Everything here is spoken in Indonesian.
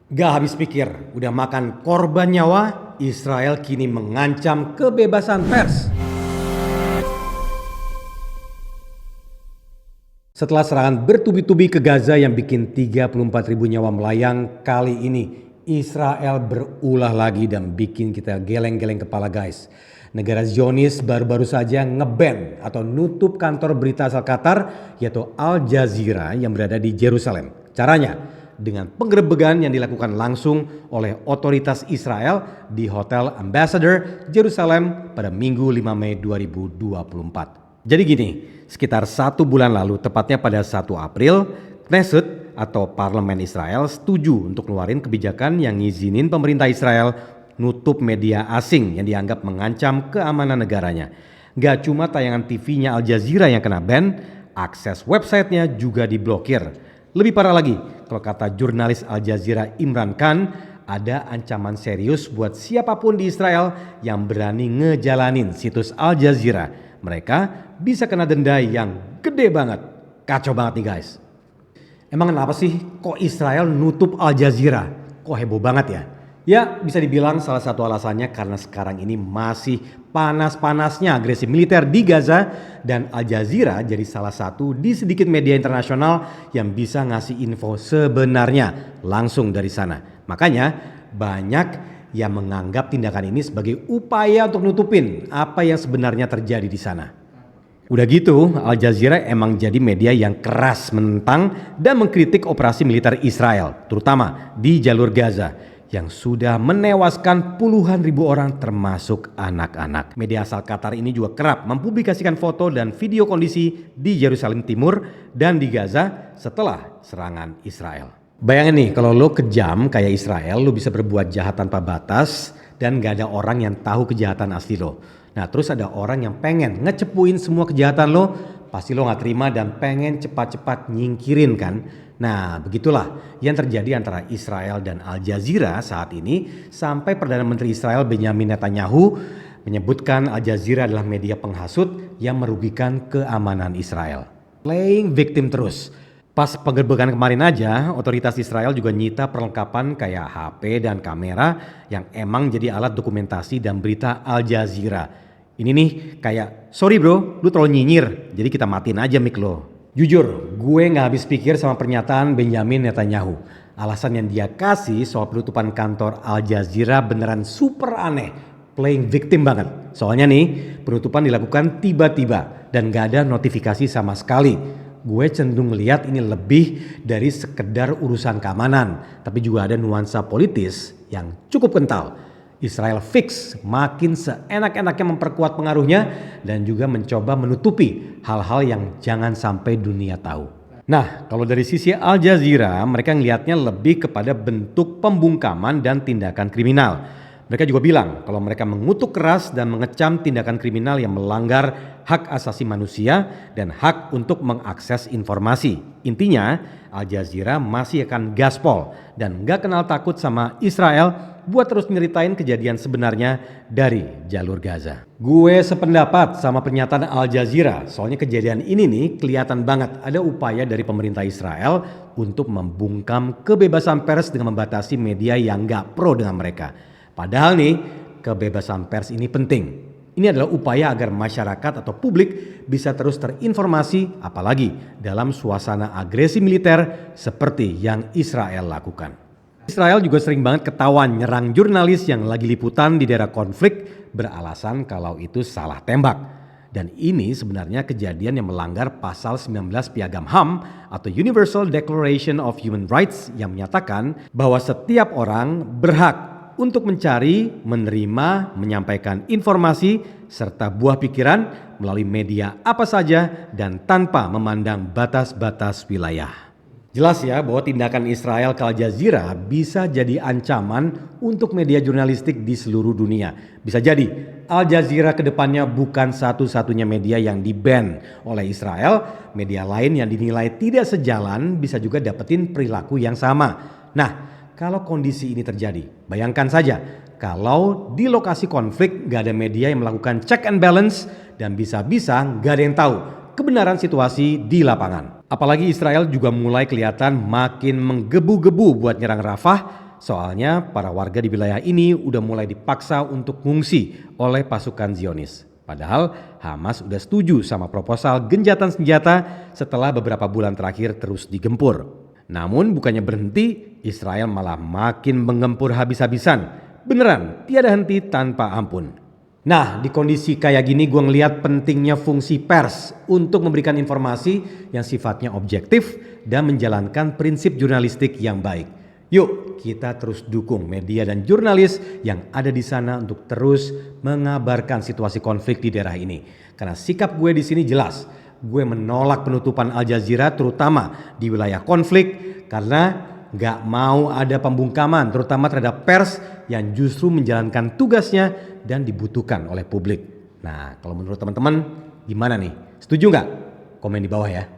Gak habis pikir, udah makan korban nyawa, Israel kini mengancam kebebasan pers. Setelah serangan bertubi-tubi ke Gaza yang bikin 34.000 nyawa melayang, kali ini Israel berulah lagi dan bikin kita geleng-geleng kepala guys. Negara Zionis baru-baru saja nge-ban atau nutup kantor berita asal Qatar yaitu Al Jazeera yang berada di Yerusalem. Caranya dengan penggerebekan yang dilakukan langsung oleh otoritas Israel di Hotel Ambassador Jerusalem pada Minggu 5 Mei 2024. Jadi gini, sekitar 1 bulan lalu, tepatnya pada 1 April, Knesset atau Parlemen Israel setuju untuk ngeluarin kebijakan yang ngizinin pemerintah Israel nutup media asing yang dianggap mengancam keamanan negaranya. Gak cuma tayangan TV-nya Al Jazeera yang kena ban, akses websitenya juga diblokir. Lebih parah lagi, kalau kata jurnalis Al Jazeera Imran Khan, ada ancaman serius buat siapapun di Israel yang berani ngejalanin situs Al Jazeera. Mereka bisa kena denda yang gede banget. Kacau banget nih guys. Emang kenapa sih kok Israel nutup Al Jazeera? Kok heboh banget ya? Ya bisa dibilang salah satu alasannya karena sekarang ini masih panas-panasnya agresi militer di Gaza dan Al Jazeera jadi salah satu di sedikit media internasional yang bisa ngasih info sebenarnya langsung dari sana. Makanya banyak yang menganggap tindakan ini sebagai upaya untuk nutupin apa yang sebenarnya terjadi di sana. Udah gitu, Al Jazeera emang jadi media yang keras menentang dan mengkritik operasi militer Israel, terutama di jalur Gaza yang sudah menewaskan puluhan ribu orang termasuk anak-anak. Media asal Qatar ini juga kerap mempublikasikan foto dan video kondisi di Yerusalem Timur dan di Gaza setelah serangan Israel. Bayangin nih kalau lo kejam kayak Israel, lo bisa berbuat jahat tanpa batas dan gak ada orang yang tahu kejahatan asli lo. Nah terus ada orang yang pengen ngecepuin semua kejahatan lo, pasti lo gak terima dan pengen cepat-cepat nyingkirin kan. Nah begitulah yang terjadi antara Israel dan Al Jazeera saat ini sampai Perdana Menteri Israel Benjamin Netanyahu menyebutkan Al Jazeera adalah media penghasut yang merugikan keamanan Israel. Playing victim terus. Pas penggerbekan kemarin aja, otoritas Israel juga nyita perlengkapan kayak HP dan kamera yang emang jadi alat dokumentasi dan berita Al Jazeera. Ini nih kayak, sorry bro, lu terlalu nyinyir, jadi kita matiin aja mic lo. Jujur, gue gak habis pikir sama pernyataan Benjamin Netanyahu. Alasan yang dia kasih soal penutupan kantor Al Jazeera beneran super aneh. Playing victim banget. Soalnya nih, penutupan dilakukan tiba-tiba dan gak ada notifikasi sama sekali. Gue cenderung melihat ini lebih dari sekedar urusan keamanan, tapi juga ada nuansa politis yang cukup kental. Israel fix makin seenak-enaknya memperkuat pengaruhnya dan juga mencoba menutupi hal-hal yang jangan sampai dunia tahu. Nah, kalau dari sisi Al Jazeera, mereka ngelihatnya lebih kepada bentuk pembungkaman dan tindakan kriminal. Mereka juga bilang kalau mereka mengutuk keras dan mengecam tindakan kriminal yang melanggar hak asasi manusia dan hak untuk mengakses informasi. Intinya, Al Jazeera masih akan gaspol dan gak kenal takut sama Israel buat terus nyeritain kejadian sebenarnya dari jalur Gaza. Gue sependapat sama pernyataan Al Jazeera, soalnya kejadian ini nih kelihatan banget ada upaya dari pemerintah Israel untuk membungkam kebebasan pers dengan membatasi media yang gak pro dengan mereka. Padahal nih kebebasan pers ini penting. Ini adalah upaya agar masyarakat atau publik bisa terus terinformasi apalagi dalam suasana agresi militer seperti yang Israel lakukan. Israel juga sering banget ketahuan nyerang jurnalis yang lagi liputan di daerah konflik beralasan kalau itu salah tembak. Dan ini sebenarnya kejadian yang melanggar pasal 19 Piagam HAM atau Universal Declaration of Human Rights yang menyatakan bahwa setiap orang berhak untuk mencari, menerima, menyampaikan informasi serta buah pikiran melalui media apa saja dan tanpa memandang batas-batas wilayah. Jelas ya bahwa tindakan Israel ke Al Jazeera bisa jadi ancaman untuk media jurnalistik di seluruh dunia. Bisa jadi Al Jazeera kedepannya bukan satu-satunya media yang di-ban oleh Israel. Media lain yang dinilai tidak sejalan bisa juga dapetin perilaku yang sama. Nah, kalau kondisi ini terjadi, bayangkan saja kalau di lokasi konflik gak ada media yang melakukan check and balance dan bisa-bisa gak ada yang tahu kebenaran situasi di lapangan. Apalagi Israel juga mulai kelihatan makin menggebu-gebu buat nyerang Rafah Soalnya para warga di wilayah ini udah mulai dipaksa untuk mengungsi oleh pasukan Zionis. Padahal Hamas udah setuju sama proposal gencatan senjata setelah beberapa bulan terakhir terus digempur. Namun bukannya berhenti, Israel malah makin menggempur habis-habisan. Beneran tiada henti tanpa ampun. Nah, di kondisi kayak gini gue ngeliat pentingnya fungsi pers untuk memberikan informasi yang sifatnya objektif dan menjalankan prinsip jurnalistik yang baik. Yuk kita terus dukung media dan jurnalis yang ada di sana untuk terus mengabarkan situasi konflik di daerah ini. Karena sikap gue di sini jelas, gue menolak penutupan Al Jazeera terutama di wilayah konflik karena gak mau ada pembungkaman terutama terhadap pers yang justru menjalankan tugasnya dan dibutuhkan oleh publik. Nah, kalau menurut teman-teman gimana nih? Setuju nggak? Komen di bawah ya.